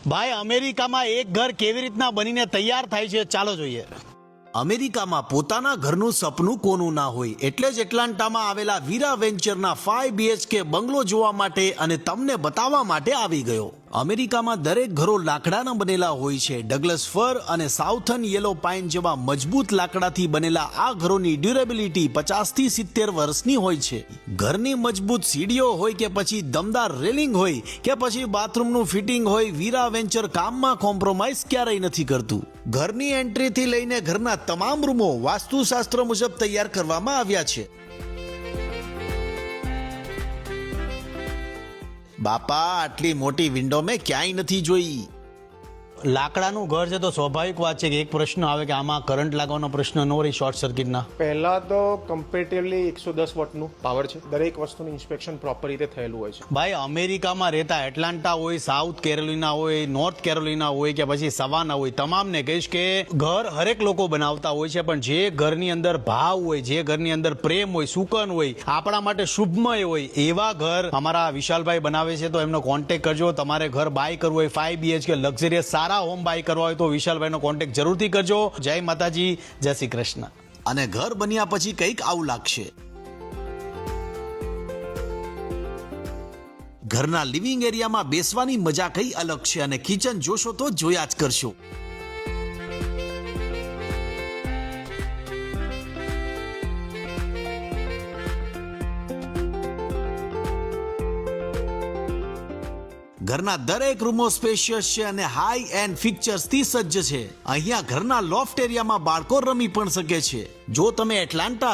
ભાઈ અમેરિકામાં એક ઘર કેવી રીતના બનીને તૈયાર થાય છે ચાલો જોઈએ. અમેરિકામાં પોતાના ઘરનું સપનું કોનું ના હોય, એટલે જ એટલાન્ટામાં આવેલા વીરા વેન્ચરના 5 BHK બંગલો જોવા માટે અને તમને બતાવવા માટે આવી ગયો. અમેરિકામાં દરેક ઘરો લાકડાના બનેલા હોય છે. ડગલસ ફર અને સાઉથર્ન યેલો પાઇન જેવા મજબૂત લાકડાથી બનેલા આ ઘરોની ડ્યુરેબિલિટી 50 થી 70 વર્ષની હોય છે. ઘરની મજબૂત સીડીઓ હોય કે પછી દમદાર રેલિંગ હોય કે પછી બાથરૂમનું ફિટિંગ હોય, વીરા વેન્ચર કામમાં કોમ્પ્રોમાઇઝ ક્યારેય નથી કરતું. ઘરની એન્ટ્રીથી લઈને ઘરના તમામ રૂમો વાસ્તુશાસ્ત્ર મુજબ તૈયાર કરવામાં આવ્યા છે. બાપા, આટલી મોટી વિન્ડો મેં ક્યાંય નથી જોઈ. લાકડાનું ઘર છે તો સ્વાભાવિક વાત છે કે એક પ્રશ્ન આવે કે આમાં કરંટ લાગવાનો પ્રશ્ન ન રહી શોર્ટ સર્કિટના. પહેલા તો કમ્પેરેટિવલી 110 વોટનું પાવર છે. દરેક વસ્તુનું ઇન્સ્પેક્શન પ્રોપર રીતે થયેલું હોય છે. ભાઈ અમેરિકામાં રહેતા એટલાન્ટા હોય, સાઉથ કેરોલિના હોય, નોર્થ કેરોલિના હોય કે પછી સવાના હોય, તમામને કહીશ કે ઘર હરેક લોકો બનાવતા હોય છે, પણ જે ઘરની અંદર ભાવ હોય, જે ઘરની અંદર પ્રેમ હોય, સુકન હોય, આપણા માટે શુભમય હોય, એવા ઘર અમારા વિશાલભાઈ બનાવે છે. તો એમનો કોન્ટેક્ટ કરજો. તમારે ઘર બાય કરવું હોય 5 BHK લક્ઝરિયસ સારા હોમ બાય કરવા હોય તો વિશાલભાઈનો કોન્ટેક્ટ જરૂરથી કરજો. જય માતાજી, જય શ્રી કૃષ્ણ. અને ઘર બન્યા પછી કંઈક આવું લાગશે. ઘરના લિવિંગ એરિયામાં બેસવાની મજા કઈ અલગ છે અને કિચન જોશો તો જોયા જ કરશો. ઘરના દરેક રૂમો સ્પેશિયસ છે અને હાઈ એન્ડ ફિક્ચર્સ થી સજ્જ છે. અહીંયા ઘરના લોફ્ટ એરિયામાં બાળકો રમી પણ શકે છે. જો તમે એટલાન્ટા,